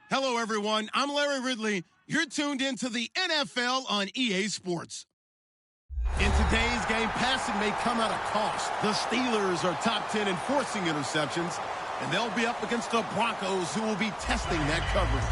Hello, everyone. I'm Larry Ridley. You're tuned into the NFL on EA Sports. In today's game, passing may come at a cost. The Steelers are top 10 in forcing interceptions, and they'll be up against the Broncos, who will be testing that coverage.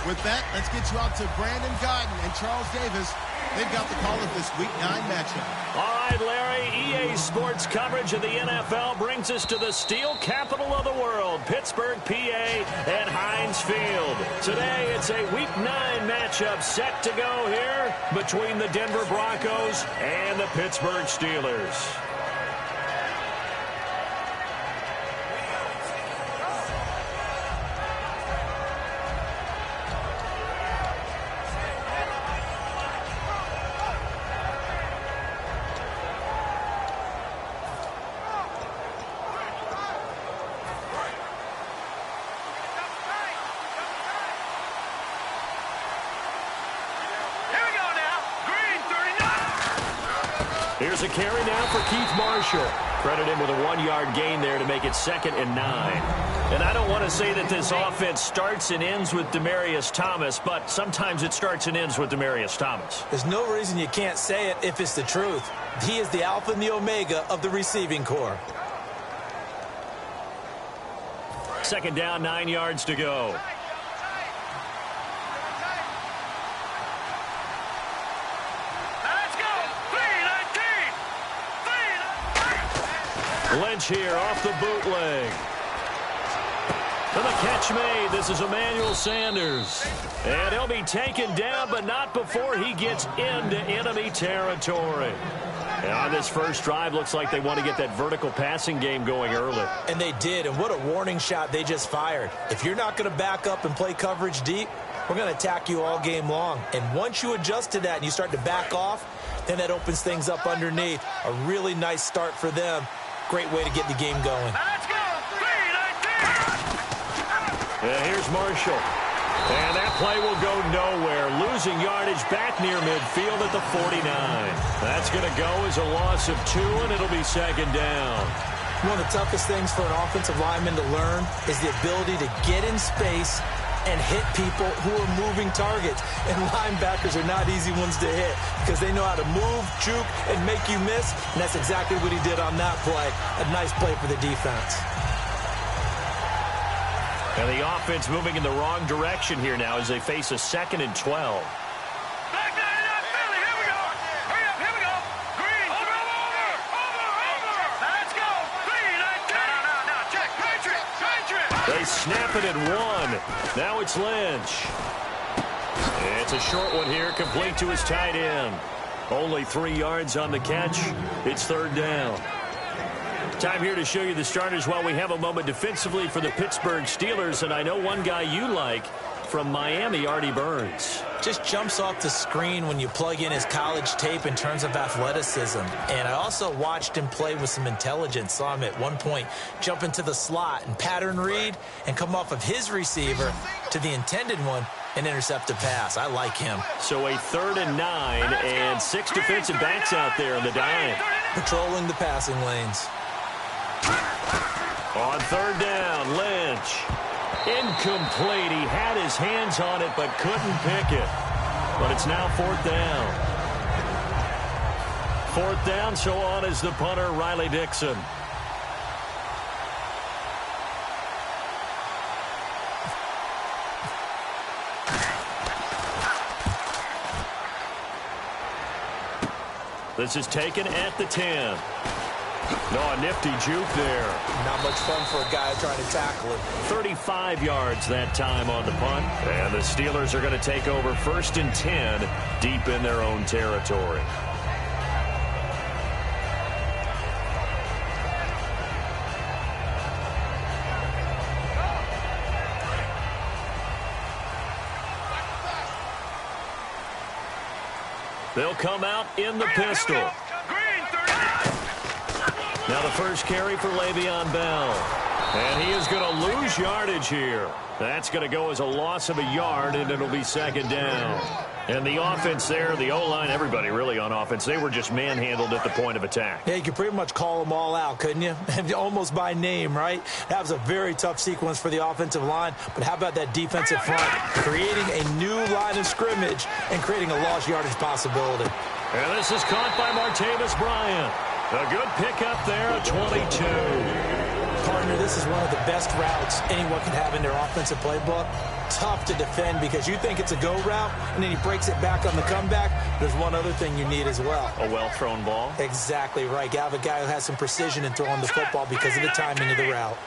With that, let's get you out to Brandon Godden and Charles Davis. They've got the call of this Week 9 matchup. All right, Larry, EA Sports coverage of the NFL brings us to the steel capital of the world, Pittsburgh, PA, and Heinz Field. Today, it's a Week 9 matchup set to go here between the Denver Broncos and the Pittsburgh Steelers. Here's a carry now for Keith Marshall. Credit him with a 1-yard gain there to make it 2nd and 9. And I don't want to say that this offense starts and ends with Demaryius Thomas, but sometimes it starts and ends with Demaryius Thomas. There's no reason you can't say it if it's the truth. He is the alpha and the omega of the receiving corps. 2nd down, 9 yards to go. Lynch here off the bootleg. And the catch made. This is Emmanuel Sanders. And he'll be taken down, but not before he gets into enemy territory. And on this first drive, looks like they want to get that vertical passing game going early. And they did, and what a warning shot they just fired. If you're not going to back up and play coverage deep, we're going to attack you all game long. And once you adjust to that and you start to back off, then that opens things up underneath. A really nice start for them. Great way to get the game going. Let's go. And here's Marshall. And that play will go nowhere. Losing yardage back near midfield at the 49. That's going to go as a loss of 2, and it'll be second down. One of the toughest things for an offensive lineman to learn is the ability to get in space and hit people who are moving targets. And linebackers are not easy ones to hit because they know how to move, juke, and make you miss. And that's exactly what he did on that play. A nice play for the defense. And the offense moving in the wrong direction here now as they face a 2nd and 12. They snap it at 1. Now it's Lynch. It's a short one here, complete to his tight end. Only 3 yards on the catch. It's 3rd down. Time here to show you the starters while we have a moment defensively for the Pittsburgh Steelers. And I know one guy you like from Miami, Artie Burns. Just jumps off the screen when you plug in his college tape in terms of athleticism. And I also watched him play with some intelligence. Saw him at one point jump into the slot and pattern read and come off of his receiver to the intended one and intercept a pass. I like him. So a 3rd and 9 and 6 defensive backs out there in the dime. Patrolling the passing lanes. On 3rd down, Lynch. Incomplete. He had his hands on it but couldn't pick it. But it's now 4th down. 4th down, so on is the punter, Riley Dixon. This is taken at the 10. No, a nifty juke there. Not much fun for a guy trying to tackle it. 35 yards that time on the punt. And the Steelers are going to take over 1st and 10 deep in their own territory. They'll come out in the pistol. Now the first carry for Le'Veon Bell. And he is going to lose yardage here. That's going to go as a loss of a yard, and it'll be 2nd down. And the offense there, the O-line, everybody really on offense, they were just manhandled at the point of attack. Yeah, you could pretty much call them all out, couldn't you? Almost by name, right? That was a very tough sequence for the offensive line. But how about that defensive front? Creating a new line of scrimmage and creating a lost yardage possibility. And this is caught by Martavis Bryant. A good pickup there at 22. Partner, this is one of the best routes anyone can have in their offensive playbook. Tough to defend because you think it's a go route, and then he breaks it back on the comeback. There's one other thing you need as well. A well-thrown ball? Exactly right. You have a guy who has some precision in throwing the football because of the timing of the route.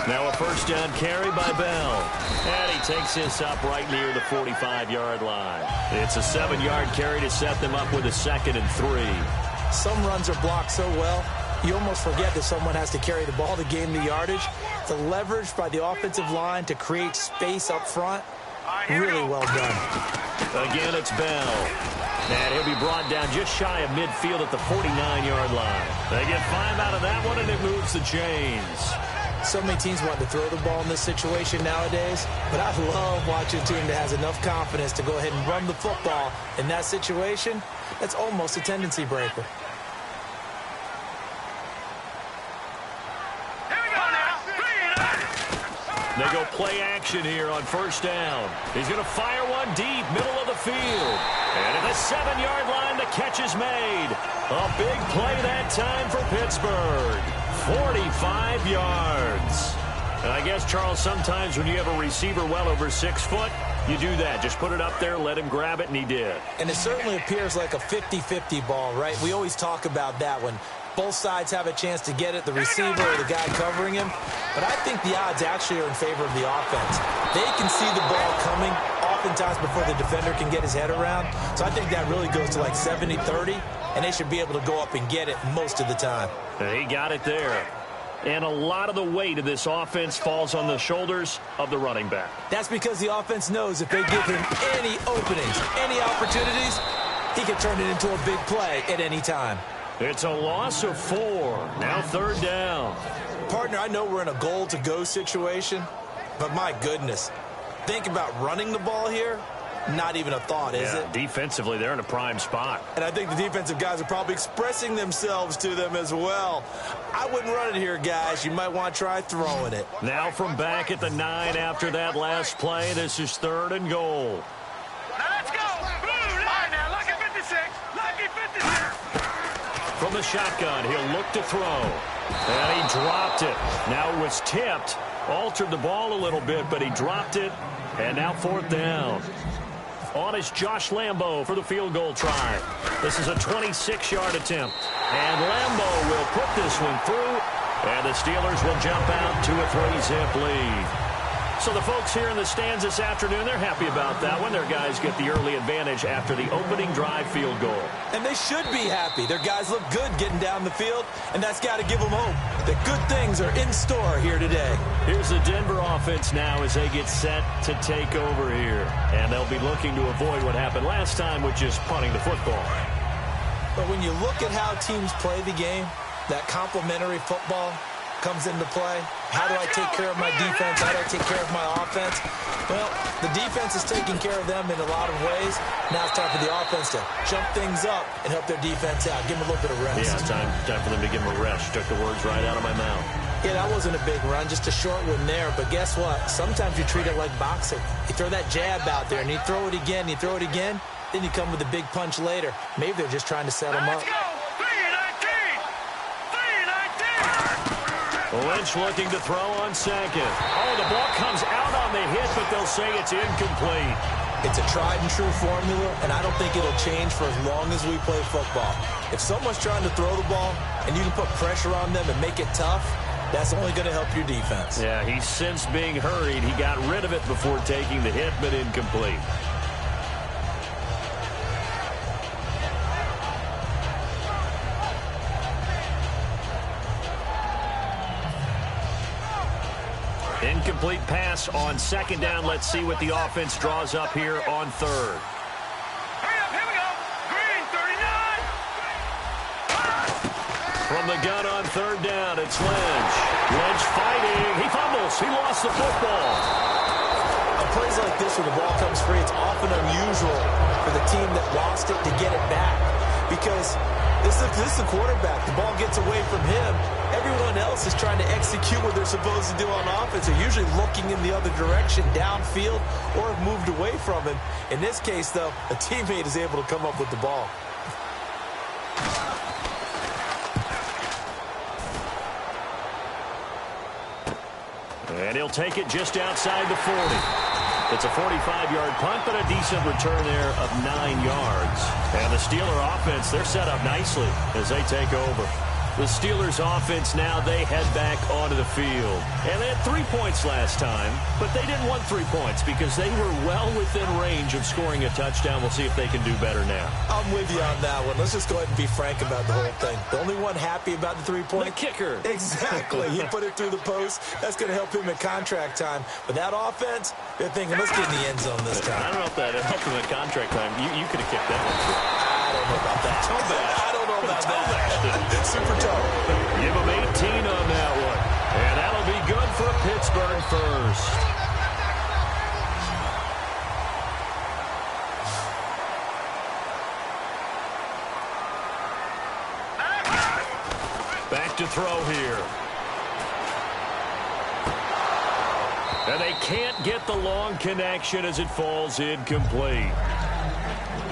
Now a 1st down carry by Bell. And he takes this up right near the 45-yard line. It's a 7-yard carry to set them up with a 2nd and 3. Some runs are blocked so well, you almost forget that someone has to carry the ball to gain the yardage. The leverage by the offensive line to create space up front, really well done. Again, it's Bell. And he'll be brought down just shy of midfield at the 49-yard line. They get 5 out of that one, and it moves the chains. So many teams want to throw the ball in this situation nowadays, but I love watching a team that has enough confidence to go ahead and run the football. In that situation, that's almost a tendency breaker. They go play action here on 1st down. He's going to fire one deep, middle of the field. And at the 7-yard line, the catch is made. A big play that time for Pittsburgh. 45 yards. And I guess, Charles, sometimes when you have a receiver well over 6 foot, you do that. Just put it up there, let him grab it, and he did. And it certainly appears like a 50-50 ball, right? We always talk about that when both sides have a chance to get it, the receiver or the guy covering him. But I think the odds actually are in favor of the offense. They can see the ball coming oftentimes before the defender can get his head around. So I think that really goes to like 70-30, and they should be able to go up and get it most of the time. He got it there. And a lot of the weight of this offense falls on the shoulders of the running back. That's because the offense knows if they give him any openings, any opportunities, he can turn it into a big play at any time. It's a loss of 4. Now 3rd down. Partner, I know we're in a goal-to-go situation, but my goodness, think about running the ball here. Not even a thought, is it? Defensively, they're in a prime spot. And I think the defensive guys are probably expressing themselves to them as well. I wouldn't run it here, guys. You might want to try throwing it. Now from back at the 9 after that last play, this is 3rd and goal. Now let's go. Blue line now. Lucky 56. Lucky 56. From the shotgun, he'll look to throw. And he dropped it. Now it was tipped. Altered the ball a little bit, but he dropped it. And now 4th down. On is Josh Lambo for the field goal try. This is a 26-yard attempt. And Lambo will put this one through. And the Steelers will jump out to a 3-zip lead. So the folks here in the stands this afternoon, they're happy about that one. Their guys get the early advantage after the opening drive field goal. And they should be happy. Their guys look good getting down the field, and that's got to give them hope that good things are in store here today. Here's the Denver offense now as they get set to take over here. And they'll be looking to avoid what happened last time with just punting the football. But when you look at how teams play the game, that complementary football comes into play. How do I take care of my defense? How do I take care of my offense? Well, the defense is taking care of them in a lot of ways. Now it's time for the offense to jump things up and help their defense out. Give them a little bit of rest. Yeah, time for them to give them a rest. Took the words right out of my mouth. Yeah, that wasn't a big run, just a short one there. But guess what? Sometimes you treat it like boxing. You throw that jab out there, and you throw it again, you throw it again, then you come with a big punch later. Maybe they're just trying to set them up. Let's go. 3-19. 3-19. Lynch looking to throw on 2nd. Oh, the ball comes out on the hit, but they'll say it's incomplete. It's a tried-and-true formula, and I don't think it'll change for as long as we play football. If someone's trying to throw the ball and you can put pressure on them and make it tough, that's only going to help your defense. Yeah, he's since being hurried. He got rid of it before taking the hit, but incomplete. Incomplete pass on 2nd down. Let's see what the offense draws up here on 3rd. Hurry up, here we go. Green, 39. From the gun on 3rd down, it's Lynch. Lynch fighting. He fumbles. He lost the football. On plays like this where the ball comes free, it's often unusual for the team that lost it to get it back. Because this is the quarterback. The ball gets away from him. Everyone else is trying to execute what they're supposed to do on offense. They're usually looking in the other direction, downfield, or have moved away from him. In this case, though, a teammate is able to come up with the ball. And he'll take it just outside the 40. It's a 45-yard punt, but a decent return there of 9 yards. And the Steeler offense, they're set up nicely as they take over. The Steelers offense now, they head back onto the field. And they had 3 points last time, but they didn't want 3 points because they were well within range of scoring a touchdown. We'll see if they can do better now. I'm with you on that one. Let's just go ahead and be frank about the whole thing. The only one happy about the 3-point? The kicker. Exactly. He put it through the post. That's going to help him at contract time. But that offense, they're thinking, let's get in the end zone this time. I don't know if that helped him at contract time. You could have kicked that one. I don't know about that. Toe bash. I don't know about that. Super toe. Give him 18 on that one. And that'll be good for Pittsburgh first. Back to throw here. And they can't get the long connection as it falls incomplete.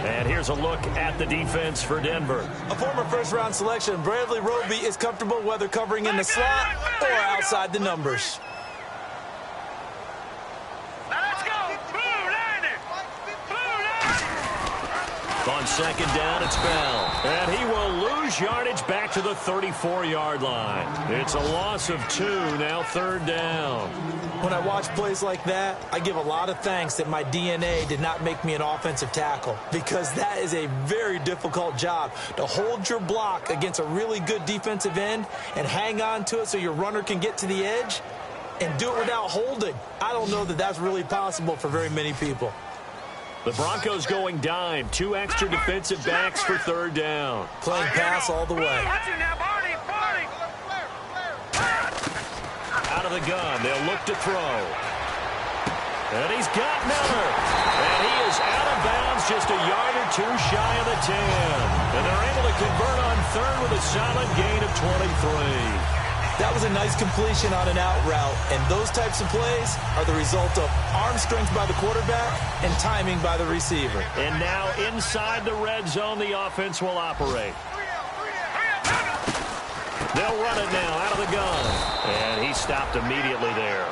And here's a look at the defense for Denver. A former first-round selection, Bradley Roby is comfortable whether covering in the slot or outside the numbers. second down, it's Bell. And he will lose yardage back to the 34-yard line. It's a loss of 2, now third down. When I watch plays like that, I give a lot of thanks that my DNA did not make me an offensive tackle, because that is a very difficult job, to hold your block against a really good defensive end and hang on to it so your runner can get to the edge and do it without holding. I don't know that that's really possible for very many people. The Broncos going dime. 2 extra defensive backs for third down. Playing pass all the way. Out of the gun. They'll look to throw. And he's got Miller. And he is out of bounds, just a yard or 2 shy of the 10. And they're able to convert on third with a solid gain of 23. That was a nice completion on an out route, and those types of plays are the result of arm strength by the quarterback and timing by the receiver. And now inside the red zone, the offense will operate. They'll run it now out of the gun. And he stopped immediately there.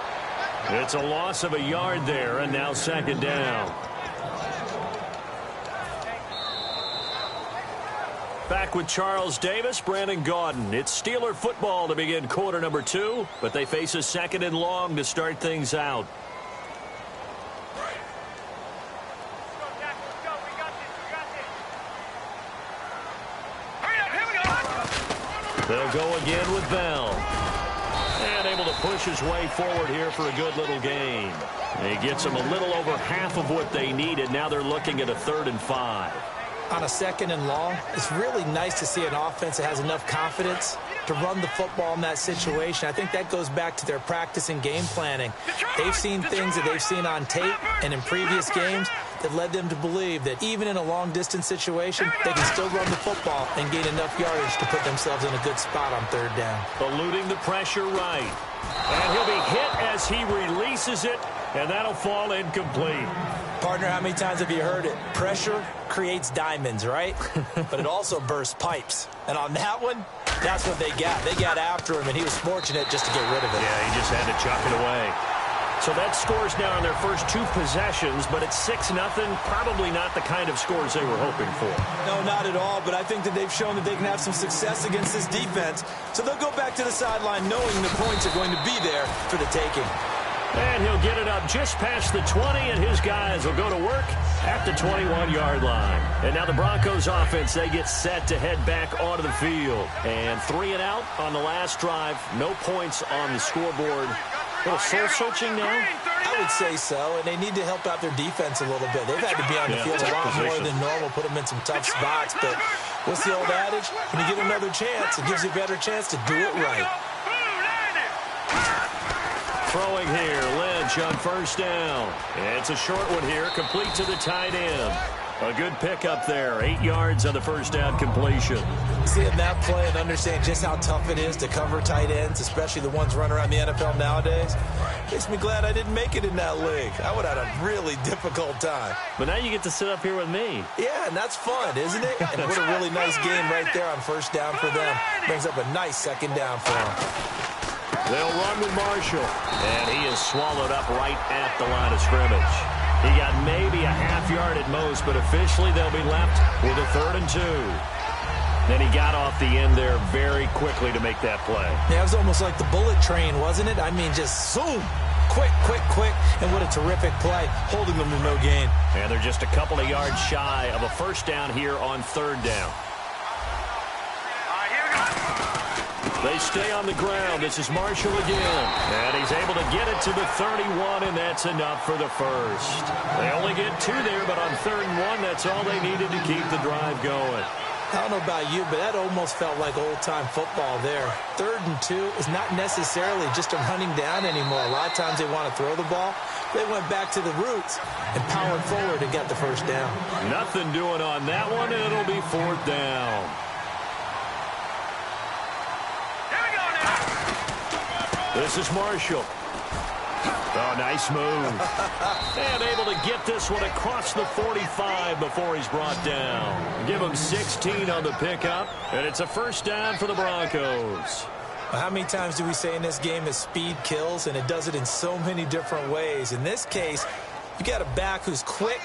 It's a loss of a yard there, and now second down. Back with Charles Davis, Brandon Gaudin. It's Steeler football to begin quarter number 2, but they face a second and long to start things out. They'll go again with Bell. And able to push his way forward here for a good little gain. He gets them a little over half of what they needed. Now they're looking at a 3rd and 5. On a second and long, it's really nice to see an offense that has enough confidence to run the football in that situation. I think that goes back to their practice and game planning. They've seen things that they've seen on tape and in previous games that led them to believe that even in a long-distance situation, they can still run the football and gain enough yardage to put themselves in a good spot on third down. Eluding the pressure right. And he'll be hit as he releases it, and that'll fall incomplete. Partner, how many times have you heard it? Pressure creates diamonds, right? But it also bursts pipes. And on that one, that's what they got. They got after him, and he was fortunate just to get rid of it. Yeah, he just had to chuck it away. So that scores now on their first 2 possessions, but it's 6-0. Probably not the kind of scores they were hoping for. No, not at all, but I think that they've shown that they can have some success against this defense. So they'll go back to the sideline knowing the points are going to be there for the taking. And he'll get it up just past the 20, and his guys will go to work at the 21-yard line. And now the Broncos offense, they get set to head back onto the field. And 3 and out on the last drive. No points on the scoreboard. A little soul-searching now? I would say so, and they need to help out their defense a little bit. They've had to be on the field a lot more than normal, put them in some tough spots. But what's the old adage? When you get another chance, it gives you a better chance to do it right. Throwing here, Lynch on first down. It's a short one here, complete to the tight end. A good pickup there, 8 yards on the first down completion. Seeing that play and understanding just how tough it is to cover tight ends, especially the ones running around the NFL nowadays, makes me glad I didn't make it in that league. I would have had a really difficult time. But now you get to sit up here with me. Yeah, and that's fun, isn't it? And what a really nice game right there on first down for them. Brings up a nice second down for them. They'll run with Marshall. And he is swallowed up right at the line of scrimmage. He got maybe a half yard at most, but officially they'll be left with a 3rd and 2. Then he got off the end there very quickly to make that play. Yeah, it was almost like the bullet train, wasn't it? I mean, just zoom. Quick, quick, quick. And what a terrific play, holding them to no gain. And they're just a couple of yards shy of a first down here on 3rd down. They stay on the ground. This is Marshall again. And he's able to get it to the 31, and that's enough for the first. They only get 2 there, but on 3rd and 1, that's all they needed to keep the drive going. I don't know about you, but that almost felt like old-time football there. 3rd and 2 is not necessarily just a running down anymore. A lot of times they want to throw the ball. They went back to the roots and powered forward and got the first down. Nothing doing on that one, and it'll be 4th down. This is Marshall. Oh, nice move. And able to get this one across the 45 before he's brought down. Give him 16 on the pickup, and it's a first down for the Broncos. Well, how many times do we say in this game that speed kills, and it does it in so many different ways? In this case, you got a back who's quick,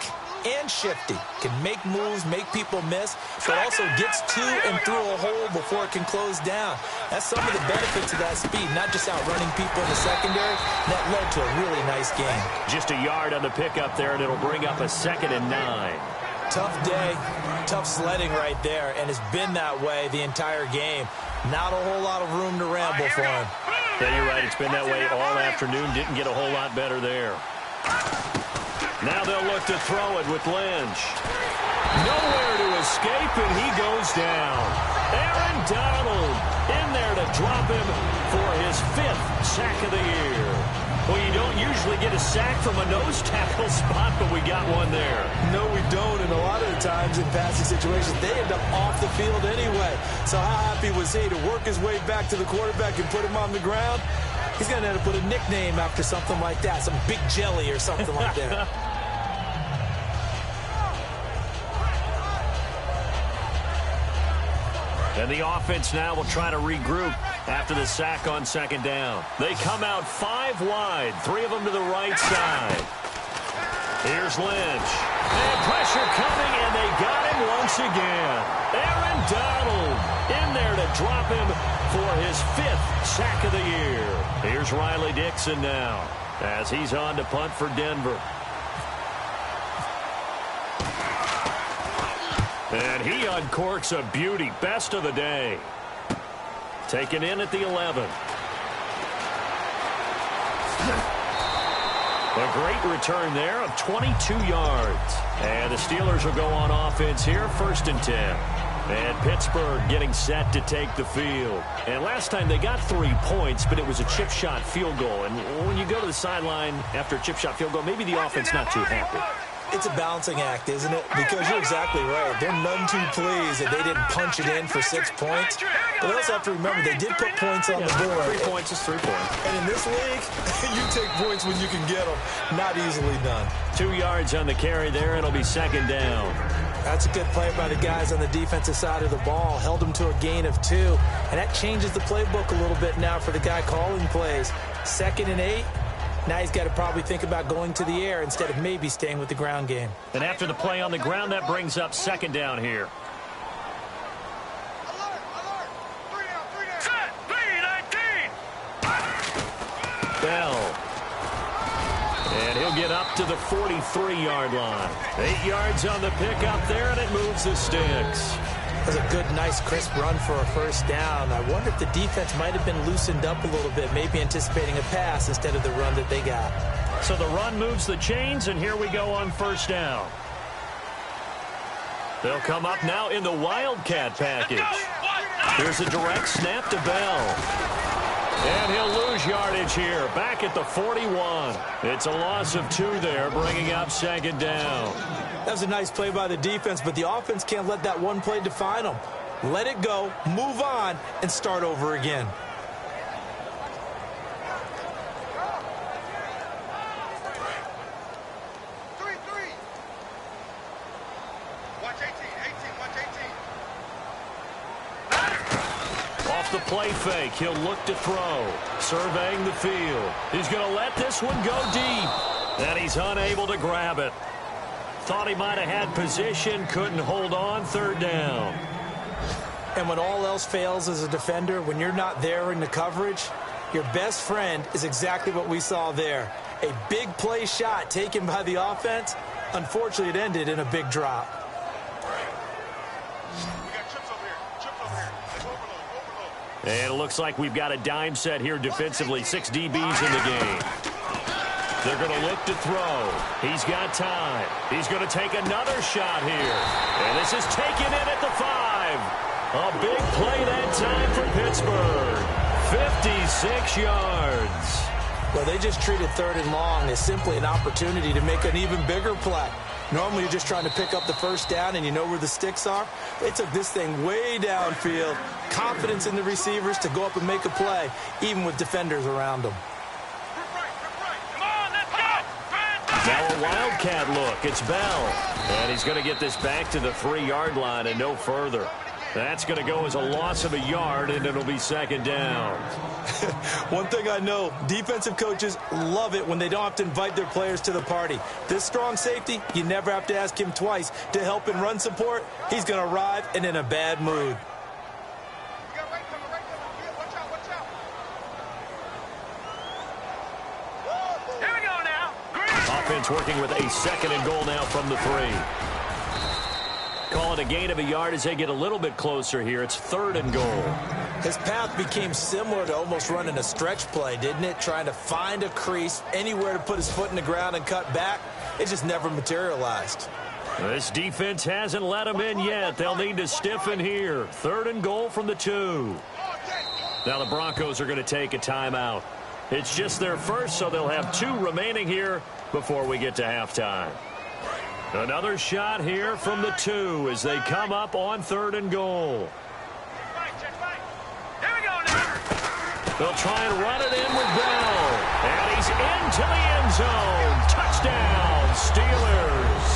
and shifty. Can make moves, make people miss, but also gets to and through a hole before it can close down. That's some of the benefits of that speed, not just outrunning people in the secondary. That led to a really nice game. Just a yard on the pickup there, and it'll bring up a 2nd and 9. Tough day, tough sledding right there, and it's been that way the entire game. Not a whole lot of room to ramble for him. Yeah, you're right. It's been that way all afternoon. Didn't get a whole lot better there. Now they'll look to throw it with Lynch. Nowhere to escape, and he goes down. Aaron Donald in there to drop him for his 5th sack of the year. Well, you don't usually get a sack from a nose tackle spot, but we got one there. No, we don't, and a lot of the times in passing situations, they end up off the field anyway. So how happy was he to work his way back to the quarterback and put him on the ground? He's going to end up with a nickname after something like that, some Big Jelly or something like that. And the offense now will try to regroup after the sack on 2nd down. They come out 5 wide, 3 of them to the right side. Here's Lynch. And pressure coming, and they got him once again. Aaron Donald in there to drop him for his 5th sack of the year. Here's Riley Dixon now as he's on to punt for Denver. And he uncorks a beauty. Best of the day. Taken in at the 11. A great return there of 22 yards. And the Steelers will go on offense here, 1st and 10. And Pittsburgh getting set to take the field. And last time they got 3 points, but it was a chip shot field goal. And when you go to the sideline after a chip shot field goal, maybe the offense not too happy. It's a balancing act, isn't it? Because you're exactly right. They're none too pleased that they didn't punch it in for 6 points. But they also have to remember they did put points on the board. 3 points is 3 points. And in this league, you take points when you can get them. Not easily done. 2 yards on the carry there. It'll be 2nd down. That's a good play by the guys on the defensive side of the ball. Held them to a gain of 2. And that changes the playbook a little bit now for the guy calling plays. 2nd and 8. Now he's got to probably think about going to the air instead of maybe staying with the ground game. And after the play on the ground, that brings up 2nd down here. Set, B-19. Bell. And he'll get up to the 43-yard line. 8 yards on the pickup there, and it moves the sticks. That was a good, nice, crisp run for a 1st down. I wonder if the defense might have been loosened up a little bit, maybe anticipating a pass instead of the run that they got. So the run moves the chains, and here we go on 1st down. They'll come up now in the Wildcat package. Here's a direct snap to Bell. And he'll lose yardage here, back at the 41. It's a loss of 2 there, bringing up 2nd down. That was a nice play by the defense, but the offense can't let that one play define them. Let it go, move on, and start over again. Watch 18, watch 18. Off the play fake, he'll look to throw. Surveying the field. He's going to let this one go deep. And he's unable to grab it. Thought he might have had position, couldn't hold on, 3rd down. And when all else fails as a defender, when you're not there in the coverage, your best friend is exactly what we saw there. A big play shot taken by the offense. Unfortunately, it ended in a big drop. We got trips over here. Let's overload. And it looks like we've got a dime set here defensively. 6 DBs in the game. They're going to look to throw. He's got time. He's going to take another shot here. And this is taken in at the 5. A big play that time for Pittsburgh. 56 yards. Well, they just treated 3rd and long as simply an opportunity to make an even bigger play. Normally, you're just trying to pick up the 1st down and you know where the sticks are. They took this thing way downfield. Confidence in the receivers to go up and make a play, even with defenders around them. Now a Wildcat look. It's Bell. And he's going to get this back to the 3-yard line and no further. That's going to go as a loss of a yard, and it'll be 2nd down. One thing I know, defensive coaches love it when they don't have to invite their players to the party. This strong safety, you never have to ask him twice to help in run support. He's going to arrive and in a bad mood. Here we go now. Offense working with a 2nd and goal now from the 3. Call it a gain of a yard as they get a little bit closer here. It's 3rd and goal. His path became similar to almost running a stretch play, didn't it? Trying to find a crease, anywhere to put his foot in the ground and cut back. It just never materialized. This defense hasn't let him in yet. They'll need to stiffen here. 3rd and goal from the 2. Now the Broncos are going to take a timeout. It's just their first, so they'll have 2 remaining here before we get to halftime. Another shot here from the 2 as they come up on 3rd and goal. Here we go now. They'll try and run it in with Bell. And he's into the end zone. Touchdown, Steelers.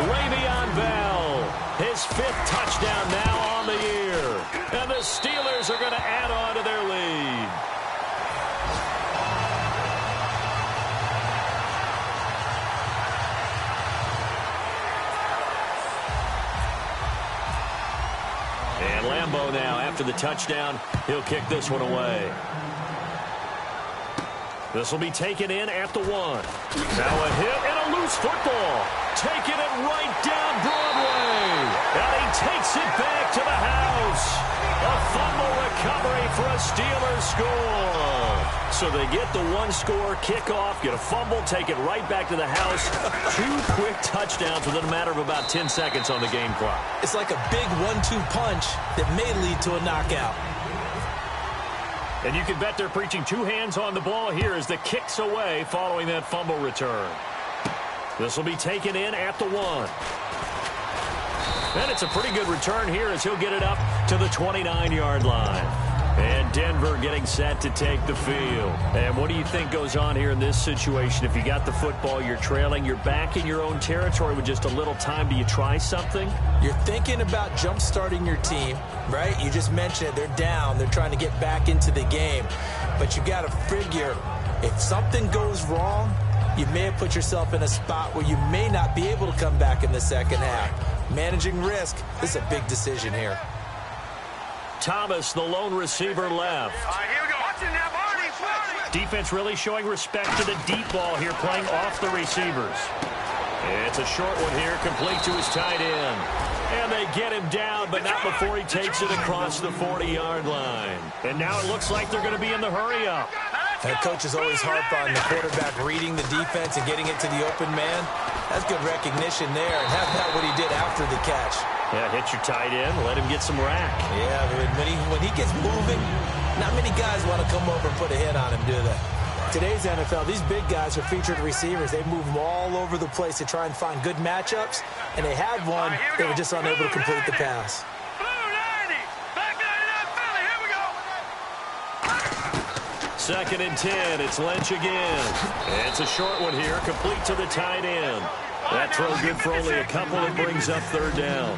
Le'Veon Bell, his 5th touchdown now on the year. And the Steelers are going to add on to their lead. And Lambeau now, after the touchdown, he'll kick this one away. This will be taken in at the 1. Now a hit and a loose football. Taking it right down Broadway. And he takes it back to the house. A fumble recovery for a Steelers score. So they get the 1-score kickoff, get a fumble, take it right back to the house. 2 quick touchdowns within a matter of about 10 seconds on the game clock. It's like a big 1-2 punch that may lead to a knockout. And you can bet they're preaching 2 hands on the ball here as the kick's away following that fumble return. This will be taken in at the 1. And it's a pretty good return here as he'll get it up to the 29-yard line. And Denver getting set to take the field. And what do you think goes on here in this situation? If you got the football, you're trailing, you're back in your own territory with just a little time. Do you try something? You're thinking about jump-starting your team, right? You just mentioned it. They're down. They're trying to get back into the game. But you got to figure, if something goes wrong, you may have put yourself in a spot where you may not be able to come back in the second half. Managing risk is a big decision here. Thomas, the lone receiver, left. All right, here we go. Watch it now, Barney. Defense really showing respect to the deep ball here, playing off the receivers. It's a short one here, complete to his tight end. And they get him down, but not before he takes it across the 40-yard line. And now it looks like they're going to be in the hurry-up. That coach is always harp on the quarterback reading the defense and getting it to the open man. That's good recognition there, and how about what he did after the catch? Yeah, hit your tight end, let him get some rack. Yeah, when he gets moving, not many guys want to come over and put a hit on him, do they? Today's NFL, these big guys are featured receivers. They move them all over the place to try and find good matchups, and they had one. They were just unable to complete the pass. Blue 90. Back 99 Philly. Here we go. 2nd and 10. It's Lynch again. It's a short one here, complete to the tight end. That throw good for only a couple. It brings up 3rd down.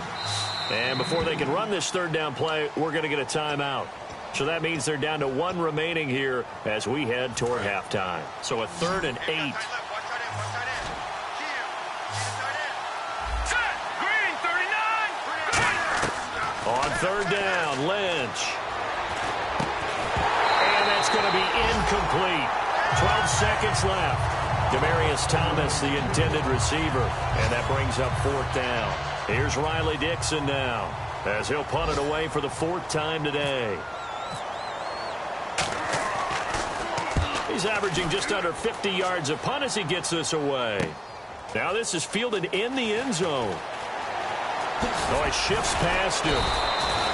And before they can run this 3rd down play, we're going to get a timeout. So that means they're down to 1 remaining here as we head toward halftime. So a 3rd and 8. Set. Green 39. On 3rd down, Lynch. And that's going to be incomplete. 12 seconds left. Demaryius Thomas, the intended receiver. And that brings up 4th down. Here's Riley Dixon now as he'll punt it away for the 4th time today. He's averaging just under 50 yards a punt as he gets this away. Now this is fielded in the end zone. Oh, he shifts past him.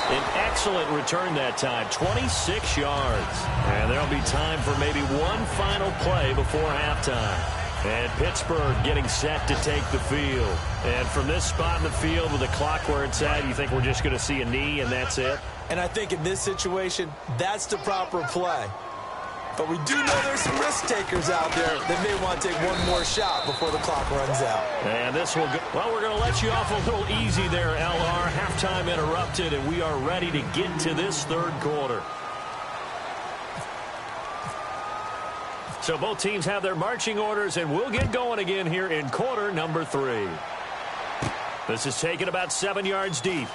An excellent return that time, 26 yards. And there'll be time for maybe one final play before halftime. And Pittsburgh getting set to take the field. And from this spot in the field with the clock where it's at, you think we're just going to see a knee and that's it? And I think in this situation, that's the proper play. But we do know there's some risk takers out there that may want to take one more shot before the clock runs out. And this will go. Well, we're going to let you off a little easy there, LR. Halftime interrupted, and we are ready to get to this 3rd quarter. So both teams have their marching orders, and we'll get going again here in quarter number 3. This is taken about 7 yards deep.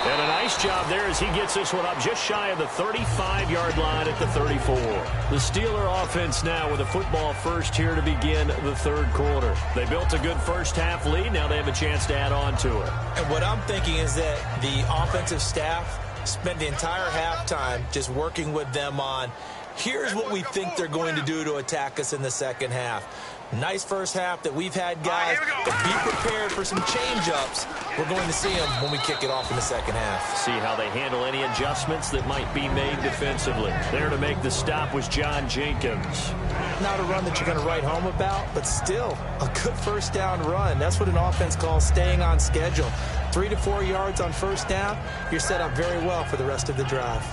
And a nice job there as he gets this one up just shy of the 35-yard line at the 34. The Steeler offense now with a football first here to begin the third quarter. They built a good first-half lead. Now they have a chance to add on to it. And what I'm thinking is that the offensive staff spent the entire halftime just working with them on, here's what we think they're going to do to attack us in the second half. Nice first half that we've had, guys, but be prepared for some change-ups. We're going to see them when we kick it off in the second half. See how they handle any adjustments that might be made defensively. There to make the stop was John Jenkins. Not a run that you're going to write home about, but still a good first down run. That's what an offense calls staying on schedule. 3 to 4 yards on first down, you're set up very well for the rest of the drive.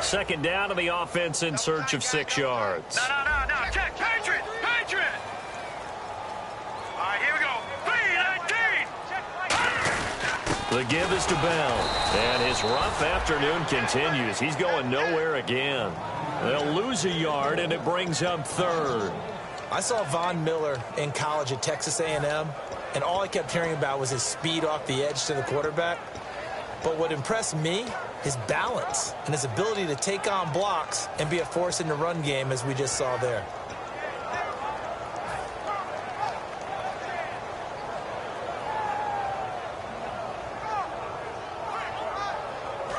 Second down to the offense in search of 6 yards. No. Check. Patriot. All right, here we go. 3-19. The give is to Bell. And his rough afternoon continues. He's going nowhere again. They'll lose a yard, and it brings up third. I saw Von Miller in college at Texas A&M, and all I kept hearing about was his speed off the edge to the quarterback. But what impressed me, his balance and his ability to take on blocks and be a force in the run game, as we just saw there.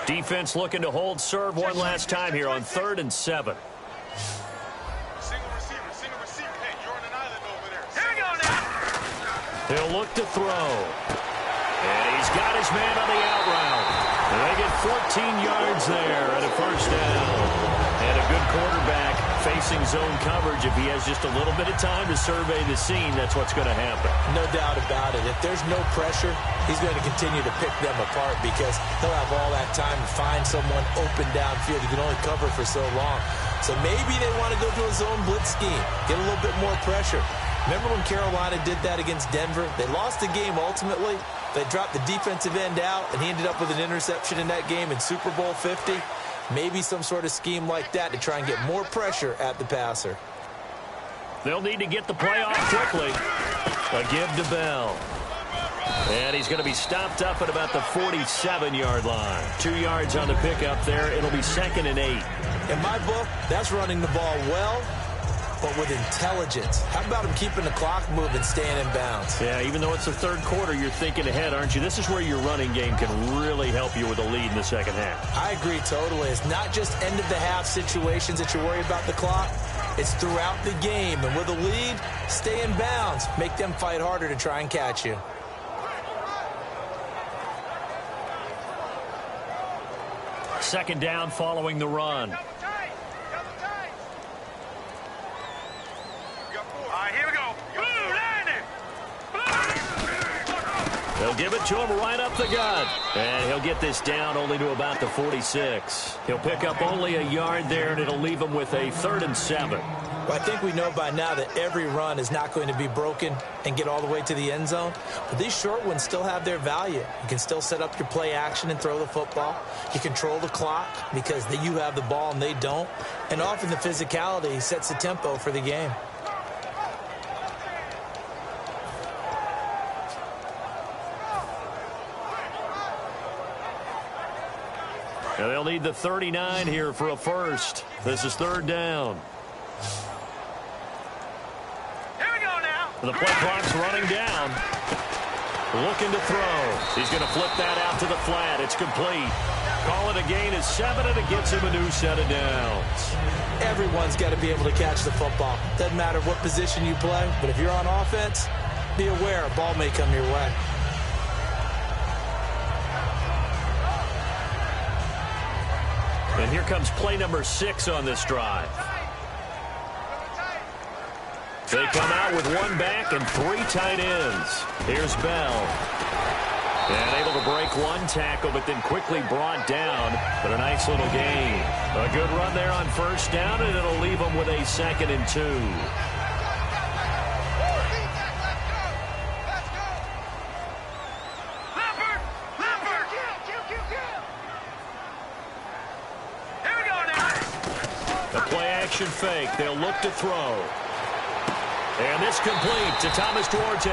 Defense looking to hold serve one last time here on 3rd and 7. Single receiver. Hey, you're on an island over there. Here we go now. He'll look to throw. And he's got his man on the out route. And they get 14 yards there and a first down. And a good quarterback facing zone coverage. If he has just a little bit of time to survey the scene, that's what's going to happen. No doubt about it. If there's no pressure, he's going to continue to pick them apart because he'll have all that time to find someone open downfield. He can only cover for so long. So maybe they want to go to a zone blitz scheme, get a little bit more pressure. Remember when Carolina did that against Denver? They lost the game ultimately. They dropped the defensive end out, and he ended up with an interception in that game in Super Bowl 50. Maybe some sort of scheme like that to try and get more pressure at the passer. They'll need to get the play off quickly. A give to Bell. And he's going to be stopped up at about the 47-yard line. 2 yards on the pickup there. It'll be 2nd and 8. In my book, that's running the ball well, but with intelligence. How about him keeping the clock moving, staying in bounds? Yeah, even though it's the third quarter, you're thinking ahead, aren't you? This is where your running game can really help you with a lead in the second half. I agree totally. It's not just end-of-the-half situations that you worry about the clock. It's throughout the game. And with a lead, stay in bounds. Make them fight harder to try and catch you. Second down following the run. All right, here we go. Blue, landing. They'll give it to him right up the gut. And he'll get this down only to about the 46. He'll pick up only a yard there, and it'll leave him with a 3rd and 7. Well, I think we know by now that every run is not going to be broken and get all the way to the end zone. But these short ones still have their value. You can still set up your play action and throw the football. You control the clock because you have the ball and they don't. And often the physicality sets the tempo for the game. And they'll need the 39 here for a first. This is 3rd down. Here we go now. The play clock's running down. Looking to throw. He's going to flip that out to the flat. It's complete. Call it a gain of 7, and it gets him a new set of downs. Everyone's got to be able to catch the football. Doesn't matter what position you play, but if you're on offense, be aware a ball may come your way. And here comes play number 6 on this drive. They come out with 1 back and 3 tight ends. Here's Bell. And able to break 1 tackle, but then quickly brought down. But a nice little gain. A good run there on first down, and it'll leave them with a 2nd and 2. Play-action fake. They'll look to throw. And this complete to Thomas Duarte.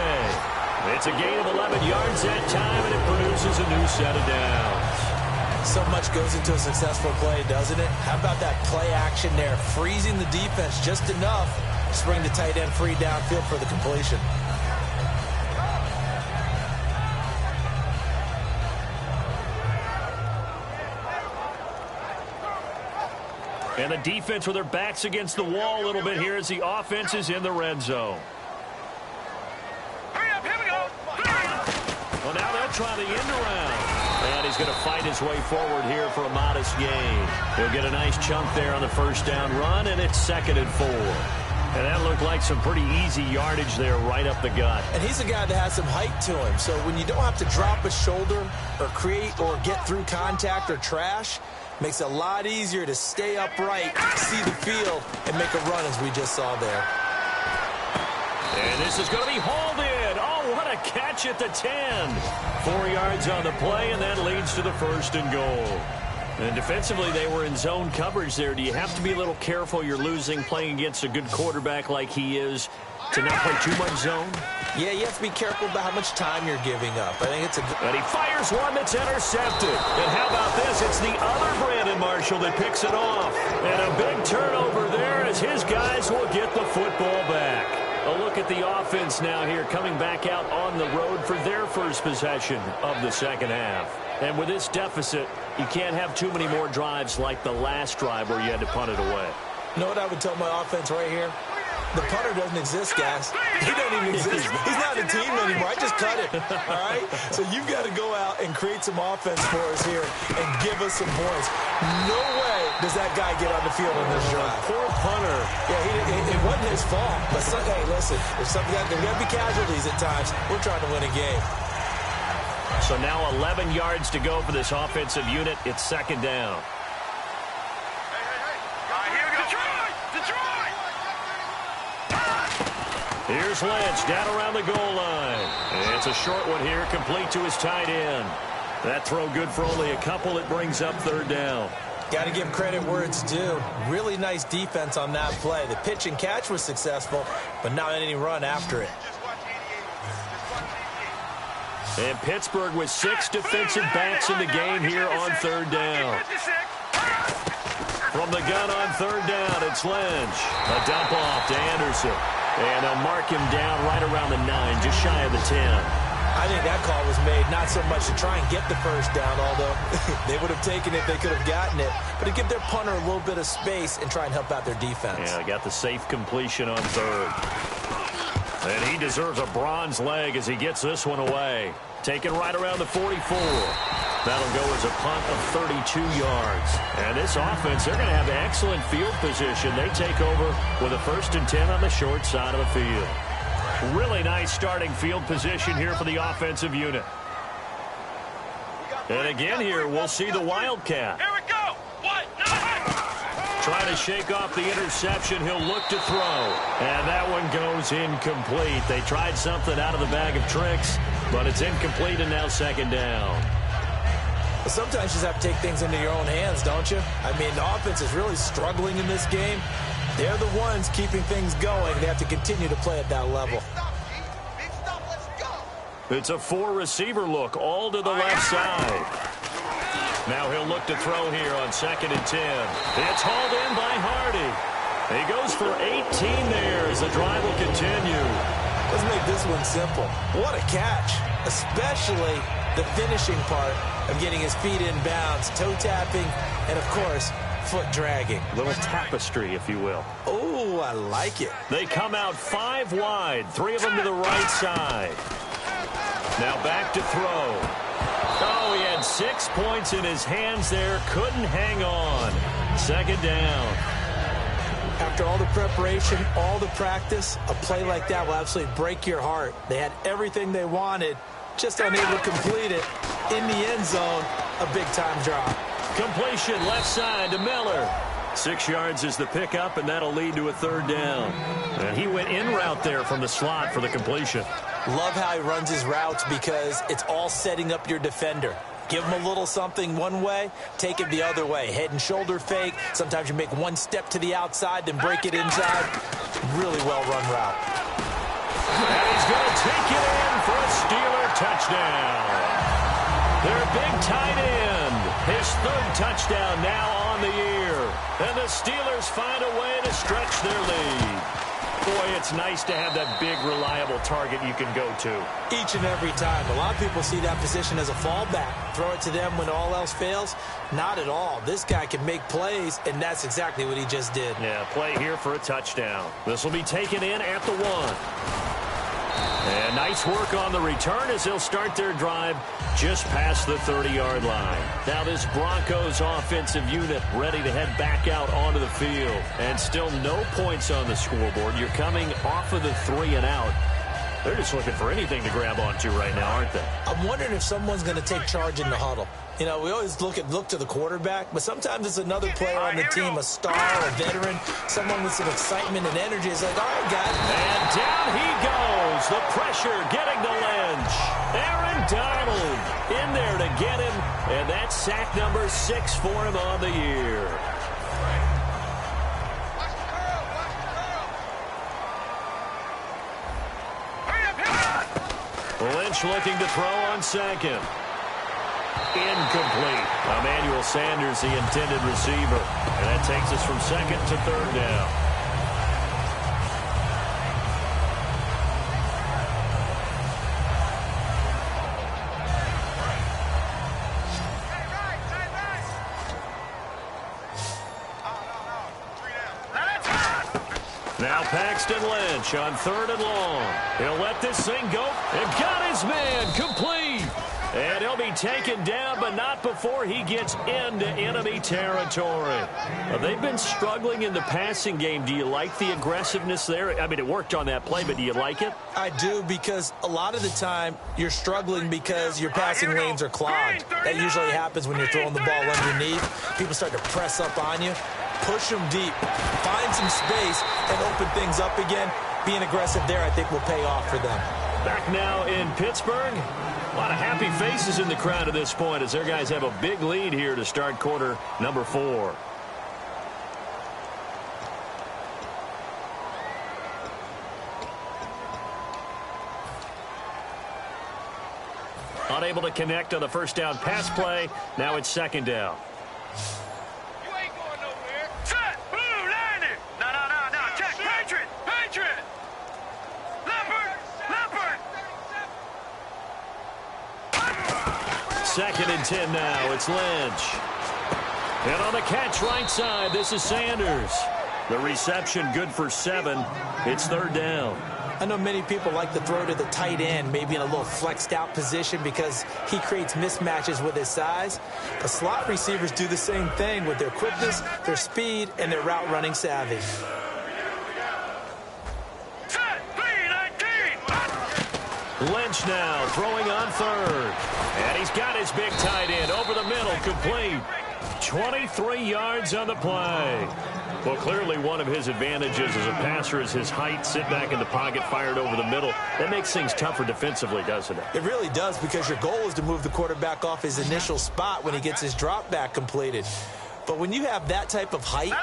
It's a gain of 11 yards that time, and it produces a new set of downs. So much goes into a successful play, doesn't it? How about that play action there? Freezing the defense just enough to bring the tight end free downfield for the completion. And the defense with their backs against the wall a little bit here as the offense is in the red zone. Hurry up, here we go. Well, now they'll try the end around. And he's going to fight his way forward here for a modest gain. He'll get a nice chunk there on the first down run, and it's 2nd and 4. And that looked like some pretty easy yardage there right up the gut. And he's a guy that has some height to him. So when you don't have to drop a shoulder or create or get through contact or trash, makes it a lot easier to stay upright, see the field, and make a run as we just saw there. And this is going to be hauled in. Oh, what a catch at the 10. 4 yards on the play, and that leads to the 1st and goal. And defensively, they were in zone coverage there. Do you have to be a little careful? You're losing playing against a good quarterback like he is to not play too much zone? Yeah, you have to be careful about how much time you're giving up. I think it's a good... And he fires one that's intercepted. And how about this? It's the other Brandon Marshall that picks it off. And a big turnover there as his guys will get the football back. A look at the offense now here coming back out on the road for their first possession of the second half. And with this deficit, you can't have too many more drives like the last drive where you had to punt it away. You know what I would tell my offense right here? The punter doesn't exist, guys. He doesn't even exist. He's not a team anymore. I just cut it, all right? So you've got to go out and create some offense for us here and give us some points. No way does that guy get on the field in this drive. Poor punter. Yeah, it wasn't his fault. But, hey, listen, there's got to be casualties at times. We're trying to win a game. So now 11 yards to go for this offensive unit. It's 2nd down. Here we go. Detroit! Here's Lynch down around the goal line. And it's a short one here, complete to his tight end. That throw good for only a couple. It brings up 3rd down. Got to give credit where it's due. Really nice defense on that play. The pitch and catch was successful, but not any run after it. And Pittsburgh with 6 defensive backs in the game here on 3rd down. From the gun on 3rd down, it's Lynch. A dump off to Anderson. And they'll mark him down right around the 9, just shy of the 10. I think that call was made not so much to try and get the first down, although they would have taken it if they could have gotten it, but to give their punter a little bit of space and try and help out their defense. Yeah, they got the safe completion on 3rd. And he deserves a bronze leg as he gets this one away. Taken right around the 44. That'll go as a punt of 32 yards. And this offense, they're going to have excellent field position. They take over with a 1st and 10 on the short side of the field. Really nice starting field position here for the offensive unit. And again here, we'll see the Wildcat. Here we go. What? Trying to shake off the interception. He'll look to throw. And that one goes incomplete. They tried something out of the bag of tricks, but it's incomplete and now 2nd down. But sometimes you just have to take things into your own hands, don't you? I mean, the offense is really struggling in this game. They're the ones keeping things going. They have to continue to play at that level. It's a 4-receiver look, all to the left side. Now he'll look to throw here on 2nd and 10. It's hauled in by Hardy. He goes for 18 there as the drive will continue. Let's make this one simple. What a catch, especially the finishing part of getting his feet in bounds, toe tapping, and, of course, foot dragging. A little tapestry, if you will. Oh, I like it. They come out 5 wide, 3 of them to the right side. Now back to throw. Oh, he had 6 points in his hands there. Couldn't hang on. 2nd down. After all the preparation, all the practice, a play like that will absolutely break your heart. They had everything they wanted, just unable to complete it. In the end zone, a big-time drop. Completion left side to Miller. 6 yards is the pickup, and that'll lead to a 3rd down. And he went in route there from the slot for the completion. Love how he runs his routes because it's all setting up your defender. Give them a little something one way, take it the other way. Head and shoulder fake. Sometimes you make one step to the outside, then break it inside. Really well-run route. And he's going to take it in for a Steeler touchdown. Their big tight end. His third touchdown now on the year. And the Steelers find a way to stretch their lead. Boy, it's nice to have that big, reliable target you can go to. Each and every time. A lot of people see that position as a fallback. Throw it to them when all else fails. Not at all. This guy can make plays, and that's exactly what he just did. Yeah, play here for a touchdown. This will be taken in at the 1. And nice work on the return as they'll start their drive just past the 30-yard line. Now this Broncos offensive unit ready to head back out onto the field. And still no points on the scoreboard. You're coming off of the 3 and out. They're just looking for anything to grab onto right now, aren't they? I'm wondering if someone's going to take charge in the huddle. You know, we always look to the quarterback, but sometimes it's another player on the team, a star, a veteran, someone with some excitement and energy. It's like, all right, guys. And down he goes. The pressure getting to Lynch. Aaron Donald in there to get him. And that's sack number 6 for him on the year. Lynch looking to throw on second. Incomplete. Emmanuel Sanders, the intended receiver. And that takes us from second to third down. Now Paxton Lynch on 3rd and long. He'll let this thing go and got his man complete. And he'll be taken down, but not before he gets into enemy territory. They've been struggling in the passing game. Do you like the aggressiveness there? I mean, it worked on that play, but do you like it? I do, because a lot of the time you're struggling because your passing lanes are clogged. That usually happens when you're throwing the ball underneath. People start to press up on you. Push them deep. Find some space and open things up again. Being aggressive there, I think, will pay off for them. Back now in Pittsburgh. A lot of happy faces in the crowd at this point as their guys have a big lead here to start quarter number 4. Unable to connect on the first down pass play. Now it's 2nd down. You ain't going nowhere. Set! Blue, landing! No. Check! Patriot! Leopard! 2nd and 10 now. It's Lynch. And on the catch right side, this is Sanders. The reception good for 7. It's 3rd down. I know many people like to throw to the tight end, maybe in a little flexed out position because he creates mismatches with his size. But slot receivers do the same thing with their quickness, their speed, and their route running savvy. Lynch now throwing on 3rd. And he's got his big tight end over the middle, complete. 23 yards on the play. Well, clearly one of his advantages as a passer is his height. Sit back in the pocket, fired over the middle. That makes things tougher defensively, doesn't it? It really does, because your goal is to move the quarterback off his initial spot when he gets his drop back completed. But when you have that type of height,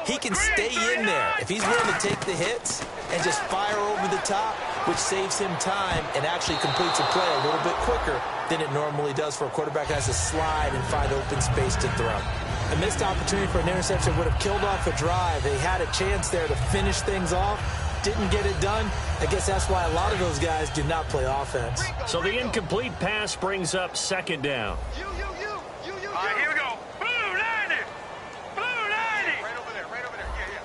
he can stay in there. If he's willing to take the hits and just fire over the top, which saves him time and actually completes a play a little bit quicker than it normally does for a quarterback that has to slide and find open space to throw. A missed opportunity for an interception would have killed off a drive. They had a chance there to finish things off. Didn't get it done. I guess that's why a lot of those guys do not play offense. So the incomplete pass brings up 2nd down. You. All right, here we go. Blue 90. Right over there. Yeah.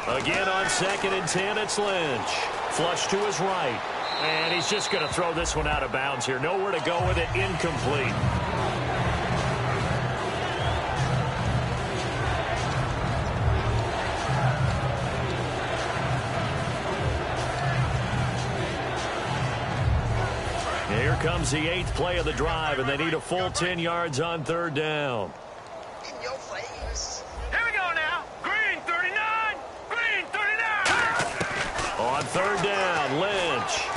Right. Again on 2nd and 10, it's Lynch. Flush to his right. And he's just going to throw this one out of bounds here. Nowhere to go with it. Incomplete. Here comes the 8th play of the drive, and they need a full 10 yards on 3rd down. In your face. Here we go now. Green 39. On 3rd down, Lynch.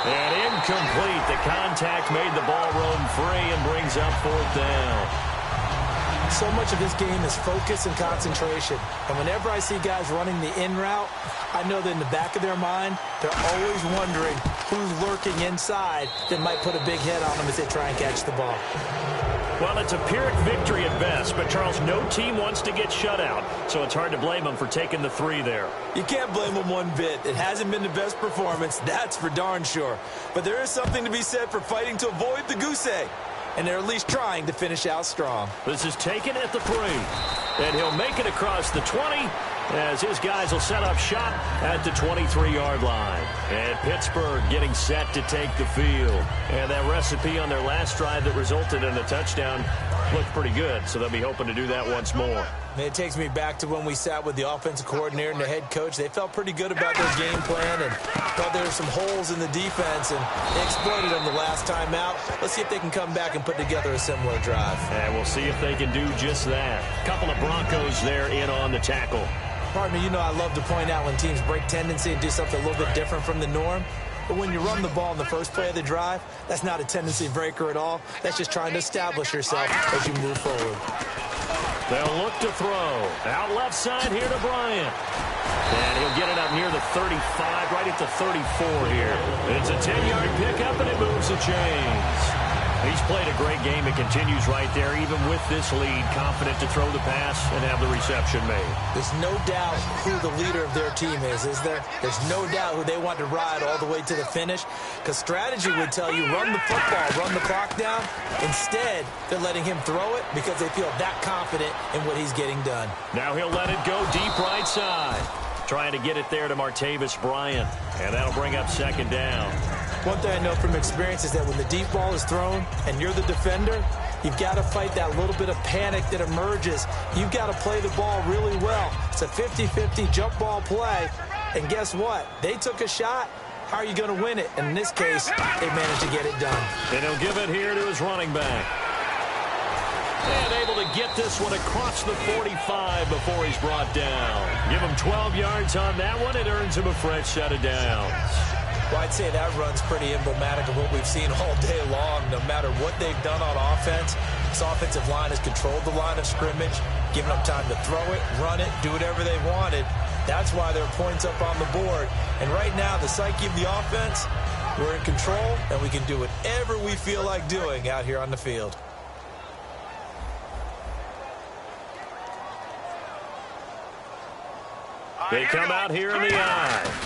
And Incomplete. The contact made the ball roam free and brings up 4th down. So much of this game is focus and concentration. And whenever I see guys running the in route, I know that in the back of their mind, they're always wondering who's lurking inside that might put a big hit on them as they try and catch the ball. Well, it's a Pyrrhic victory at best, but Charles, no team wants to get shut out, so it's hard to blame them for taking the 3 there. You can't blame them one bit. It hasn't been the best performance, that's for darn sure. But there is something to be said for fighting to avoid the goose egg. And they're at least trying to finish out strong. This is taken at the 3. And he'll make it across the 20 as his guys will set up shop at the 23-yard line. And Pittsburgh getting set to take the field. And that recipe on their last drive that resulted in a touchdown looked pretty good, so they'll be hoping to do that once more. It takes me back to when we sat with the offensive coordinator and the head coach. They felt pretty good about their game plan and thought there were some holes in the defense, and they exploited them the last time out. Let's see if they can come back and put together a similar drive. And we'll see if they can do just that. Couple of Broncos there in on the tackle. Partner, you know I love to point out when teams break tendency and do something a little bit different from the norm. But when you run the ball in the first play of the drive, that's not a tendency breaker at all. That's just trying to establish yourself as you move forward. They'll look to throw. Out left side here to Bryant. And he'll get it up near the 35, right at the 34 here. It's a 10-yard pickup, and it moves the chains. He's played a great game. It continues right there, even with this lead, confident to throw the pass and have the reception made. There's no doubt who the leader of their team is there? There's no doubt who they want to ride all the way to the finish, because strategy would tell you run the football, run the clock down. Instead, they're letting him throw it because they feel that confident in what he's getting done. Now he'll let it go deep right side. Trying to get it there to Martavis Bryant, and that'll bring up 2nd down. One thing I know from experience is that when the deep ball is thrown and you're the defender, you've got to fight that little bit of panic that emerges. You've got to play the ball really well. It's a 50-50 jump ball play. And guess what? They took a shot. How are you going to win it? And in this case, they managed to get it done. And he'll give it here to his running back. And able to get this one across the 45 before he's brought down. Give him 12 yards on that one. It earns him a fresh set of downs. Well, I'd say that run's pretty emblematic of what we've seen all day long. No matter what they've done on offense, this offensive line has controlled the line of scrimmage, given them time to throw it, run it, do whatever they wanted. That's why there are points up on the board. And right now, the psyche of the offense, we're in control, and we can do whatever we feel like doing out here on the field. They come out here in the eye.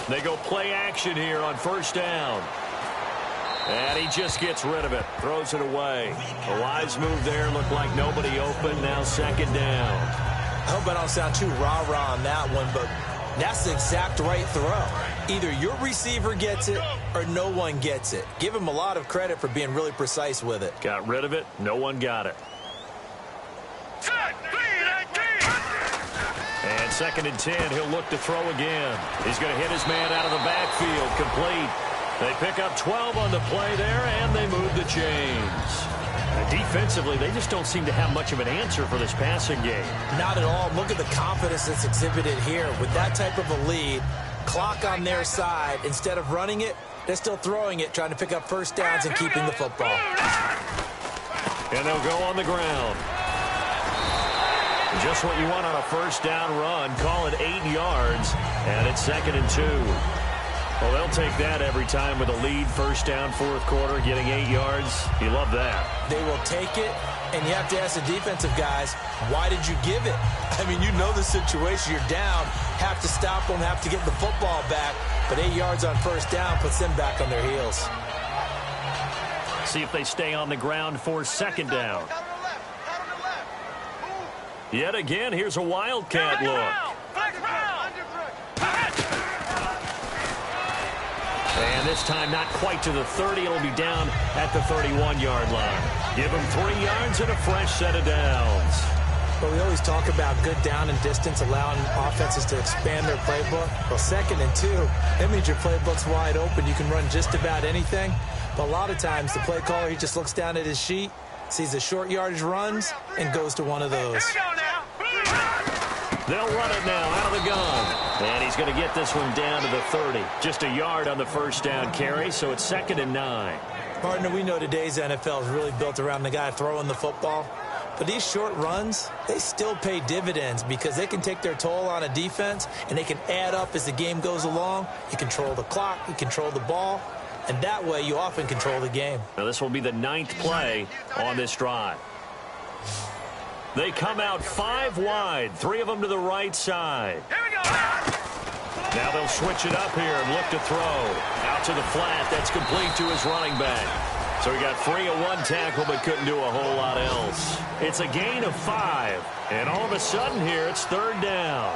They go play action here on 1st down. And he just gets rid of it. Throws it away. A wise move there. Looked like nobody open. Now 2nd down. I hope I don't sound too rah-rah on that one, but that's the exact right throw. Either your receiver gets it or no one gets it. Give him a lot of credit for being really precise with it. Got rid of it. No one got it. And 2nd and 10, he'll look to throw again. He's going to hit his man out of the backfield. Complete. They pick up 12 on the play there, and they move the chains. Defensively, they just don't seem to have much of an answer for this passing game. Not at all. Look at the confidence that's exhibited here. With that type of a lead, clock on their side, instead of running it, they're still throwing it, trying to pick up 1st downs and keeping the football. And they'll go on the ground. Just what you want on a 1st down run. Call it 8 yards, and it's 2nd and 2. Well, they'll take that every time with a lead. 1st down, 4th quarter, getting 8 yards. You love that. They will take it, and you have to ask the defensive guys, why did you give it? I mean, you know the situation. You're down, have to stop them, have to get the football back, but 8 yards on 1st down puts them back on their heels. See if they stay on the ground for 2nd down. Yet again, here's a wildcat look. And this time not quite to the 30. It'll be down at the 31-yard line. Give them 3 yards and a fresh set of downs. Well, we always talk about good down and distance, allowing offenses to expand their playbook. Well, 2nd and 2, that means your playbook's wide open. You can run just about anything. But a lot of times, the play caller, he just looks down at his sheet, sees the short yardage runs, and goes to one of those. They'll run it now out of the gun. And he's going to get this one down to the 30. Just a yard on the first down carry, so it's 2nd and 9. Partner, we know today's NFL is really built around the guy throwing the football. But these short runs, they still pay dividends because they can take their toll on a defense, and they can add up as the game goes along. You control the clock, you control the ball, and that way you often control the game. Now this will be the 9th play on this drive. They come out 5 wide, 3 of them to the right side. Here we go. Now they'll switch it up here and look to throw. Out to the flat. That's complete to his running back. So he got free of 1 tackle but couldn't do a whole lot else. It's a gain of 5. And all of a sudden here, it's 3rd down.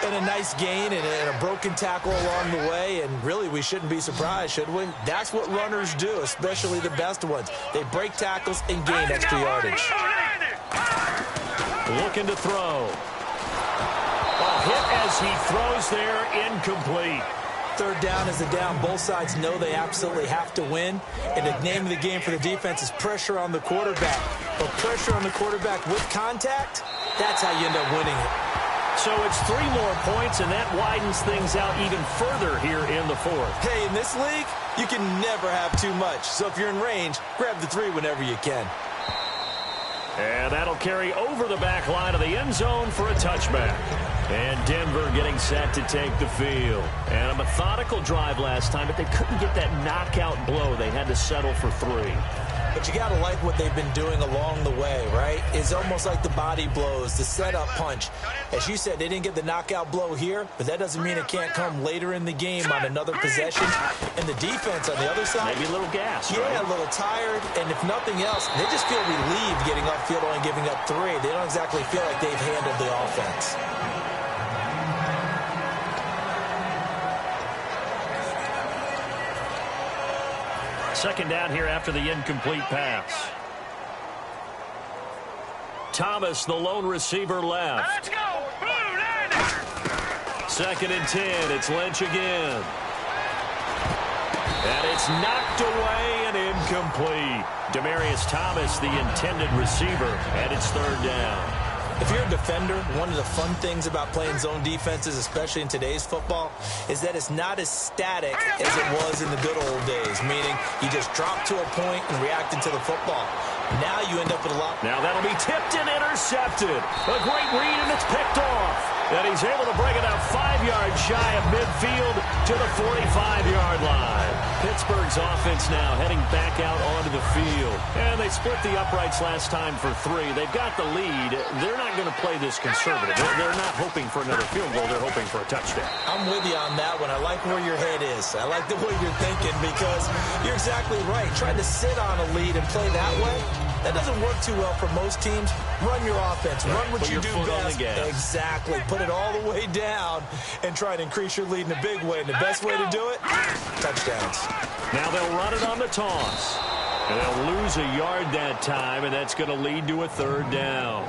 And a nice gain and a broken tackle along the way. And really, we shouldn't be surprised, should we? That's what runners do, especially the best ones. They break tackles and gain extra yardage. Looking to throw. A hit as he throws there, incomplete. 3rd down is the down. Both sides know they absolutely have to win. And the name of the game for the defense is pressure on the quarterback. But pressure on the quarterback with contact, that's how you end up winning it. So it's 3 more points, and that widens things out even further here in the 4th. Hey, in this league, you can never have too much. So if you're in range, grab the 3 whenever you can. And that'll carry over the back line of the end zone for a touchback. And Denver getting set to take the field. And a methodical drive last time, but they couldn't get that knockout blow. They had to settle for 3. But you got to like what they've been doing along the way, right? It's almost like the body blows, the setup punch. As you said, they didn't get the knockout blow here, but that doesn't mean it can't come later in the game on another possession. And the defense on the other side, maybe a little gas, yeah, right? A little tired. And if nothing else, they just feel relieved getting upfield only giving up 3. They don't exactly feel like they've handled the offense. Second down here after the incomplete pass. Thomas, the lone receiver, left. Let's go. Blue Niner. 2nd and 10. It's Lynch again. And it's knocked away and incomplete. Demaryius Thomas, the intended receiver, and it's 3rd down. If you're a defender, one of the fun things about playing zone defenses, especially in today's football, is that it's not as static as it was in the good old days, meaning you just drop to a point and react into the football. Now you end up with a lot. Now that'll be tipped and intercepted. A great read, and it's picked off. And he's able to bring it out 5 yards shy of midfield to the 45-yard line. Pittsburgh's offense now heading back out onto the field. And they split the uprights last time for 3. They've got the lead. They're not going to play this conservative. They're not hoping for another field goal. They're hoping for a touchdown. I'm with you on that one. I like where your head is. I like the way you're thinking because you're exactly right. Trying to sit on a lead and play that way, that doesn't work too well for most teams. Run your offense. Run what you do best. Exactly. Put it all the way down and try to increase your lead in a big way. And the best way to do it, touchdowns. Now they'll run it on the toss. And they'll lose a yard that time, and that's going to lead to a 3rd down.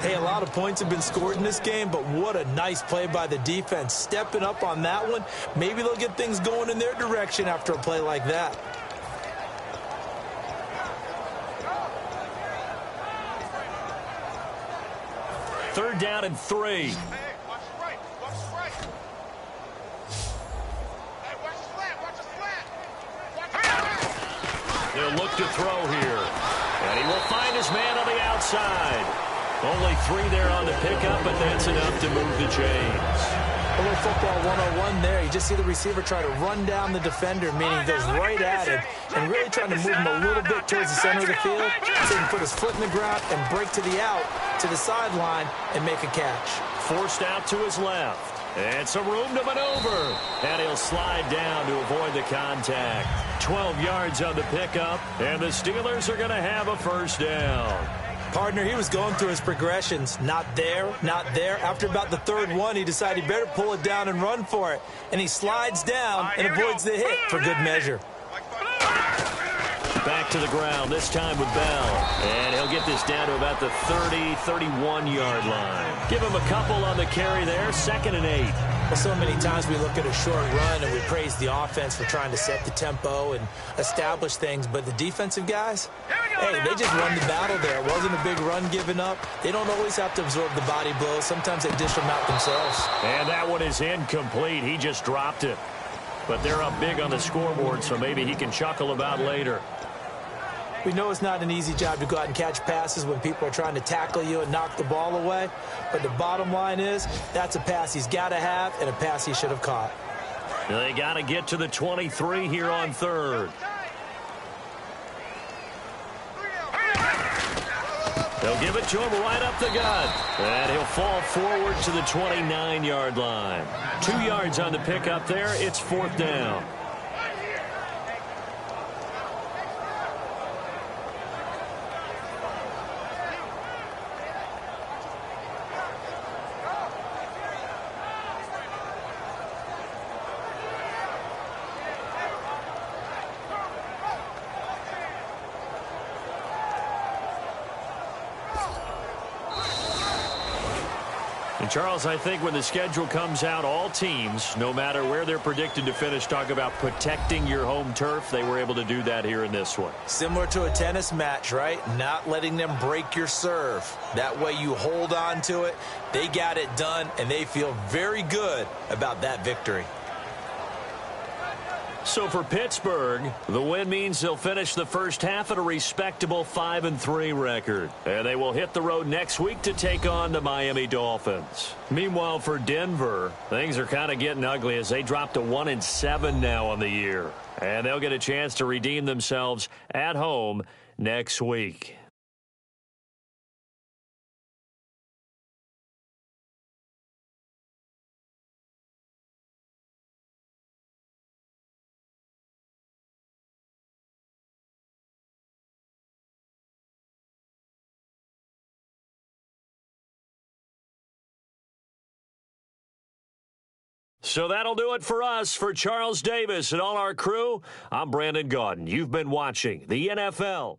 Hey, a lot of points have been scored in this game, but what a nice play by the defense. Stepping up on that one. Maybe they'll get things going in their direction after a play like that. Third down and 3. Hey, watch the right. Watch the right. Hey, watch the flat. Watch the flat. Watch the flat. They'll look to throw here. And he will find his man on the outside. Only 3 there on the pickup, but that's enough to move the chains. A little football 101 there. You just see the receiver try to run down the defender, meaning he goes right at him and really trying to move him a little bit towards the center of the field so he can put his foot in the ground and break to the out, to the sideline, and make a catch. Forced out to his left. And some room to maneuver. And he'll slide down to avoid the contact. 12 yards on the pickup, and the Steelers are going to have a 1st down. Partner, he was going through his progressions. Not there, not there. After about the 3rd one, he decided he better pull it down and run for it. And he slides down and avoids the hit for good measure. Back to the ground, this time with Bell. And he'll get this down to about the 30, 31-yard line. Give him a couple on the carry there, 2nd and 8. Well, so many times we look at a short run and we praise the offense for trying to set the tempo and establish things. But the defensive guys, Hey, they just won the battle there. It wasn't a big run given up. They don't always have to absorb the body blows. Sometimes they dish them out themselves. And that one is incomplete. He just dropped it. But they're up big on the scoreboard, so maybe he can chuckle about later. We know it's not an easy job to go out and catch passes when people are trying to tackle you and knock the ball away. But the bottom line is, that's a pass he's got to have and a pass he should have caught. They got to get to the 23 here on third. They'll give it to him right up the gut. And he'll fall forward to the 29-yard line. 2 yards on the pickup there. It's 4th down. And Charles, I think when the schedule comes out, all teams, no matter where they're predicted to finish, talk about protecting your home turf. They were able to do that here in this one. Similar to a tennis match, right? Not letting them break your serve. That way you hold on to it. They got it done, and they feel very good about that victory. So for Pittsburgh, the win means they'll finish the first half at a respectable 5-3 record. And they will hit the road next week to take on the Miami Dolphins. Meanwhile, for Denver, things are kind of getting ugly as they drop to 1-7 now on the year. And they'll get a chance to redeem themselves at home next week. So that'll do it for us. For Charles Davis and all our crew, I'm Brandon Gaudin. You've been watching the NFL.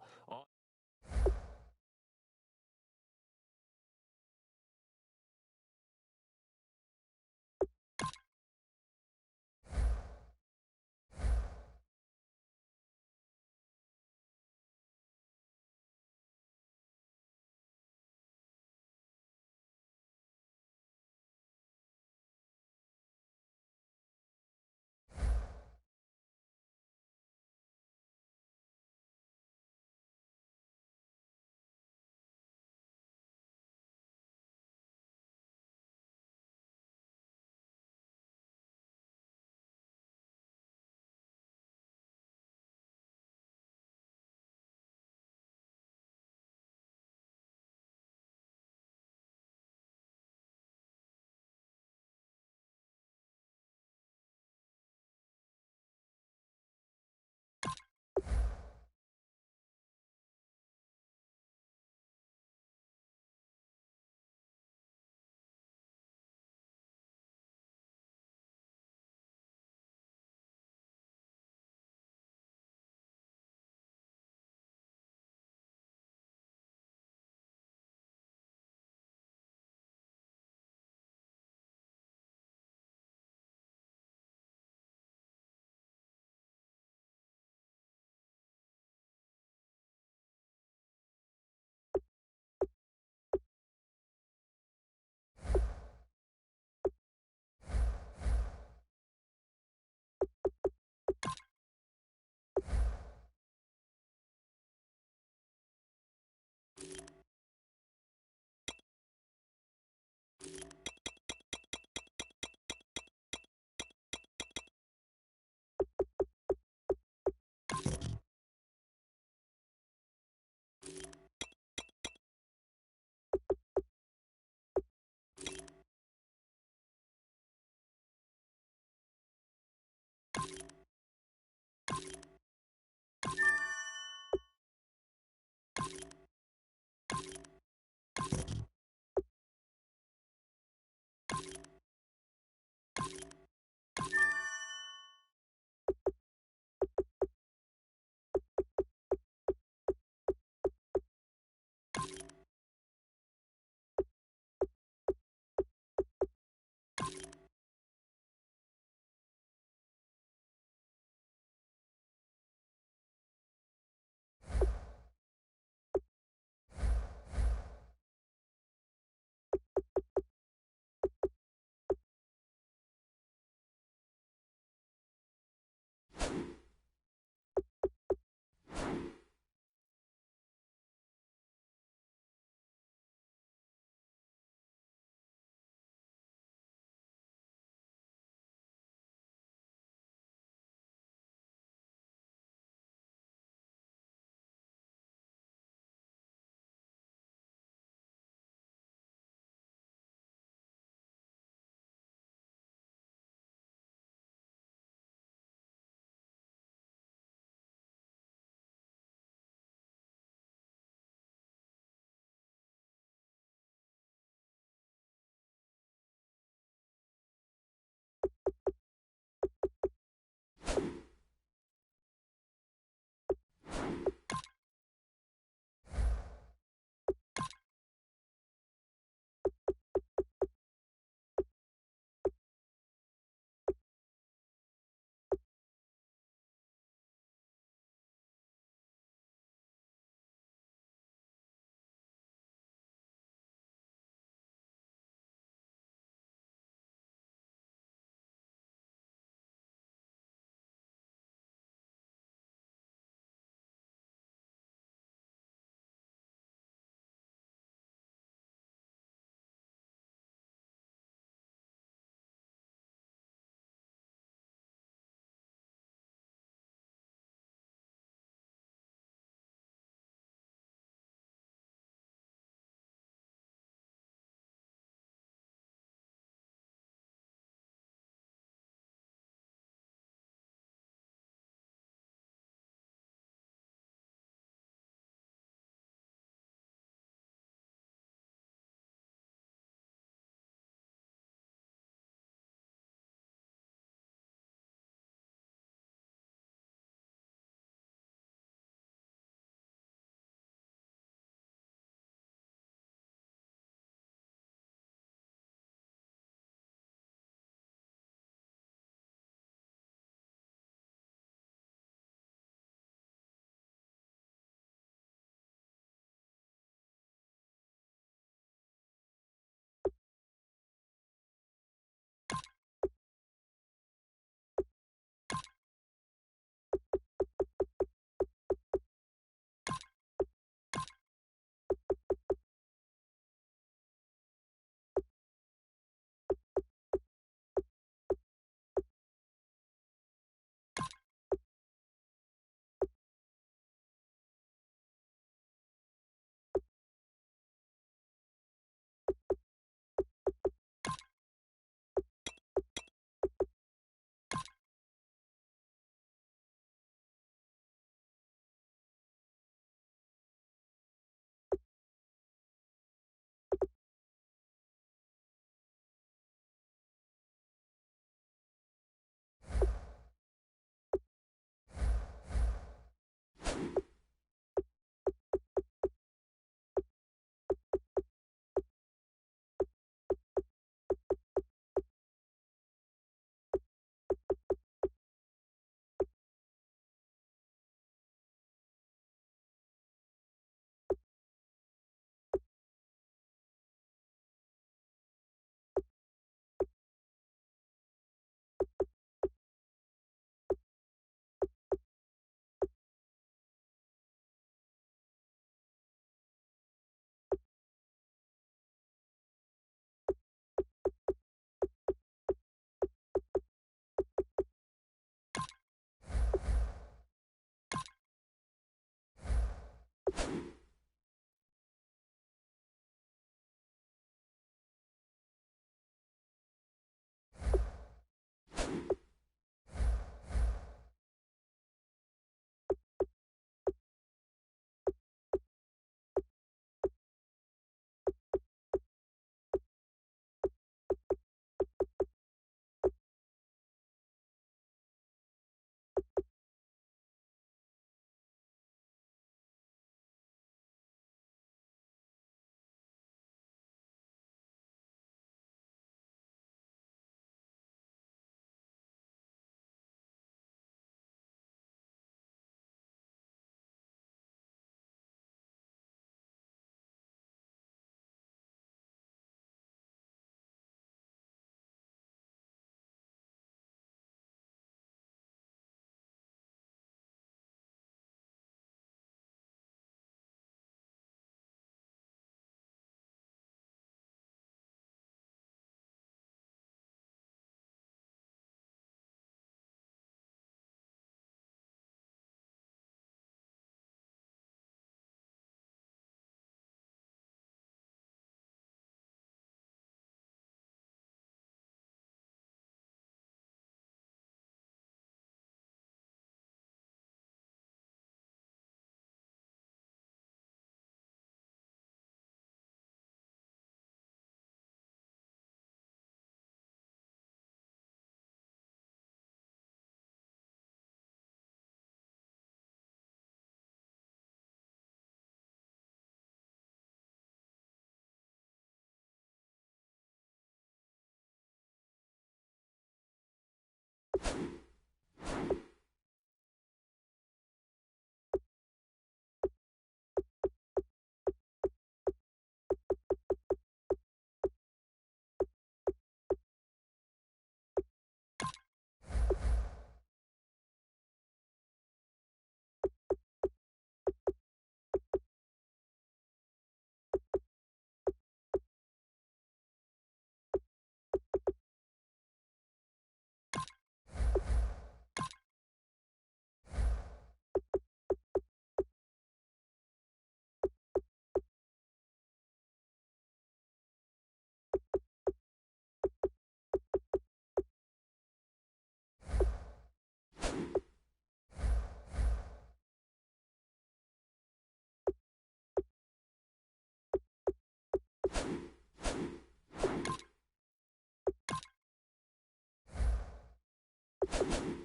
Network.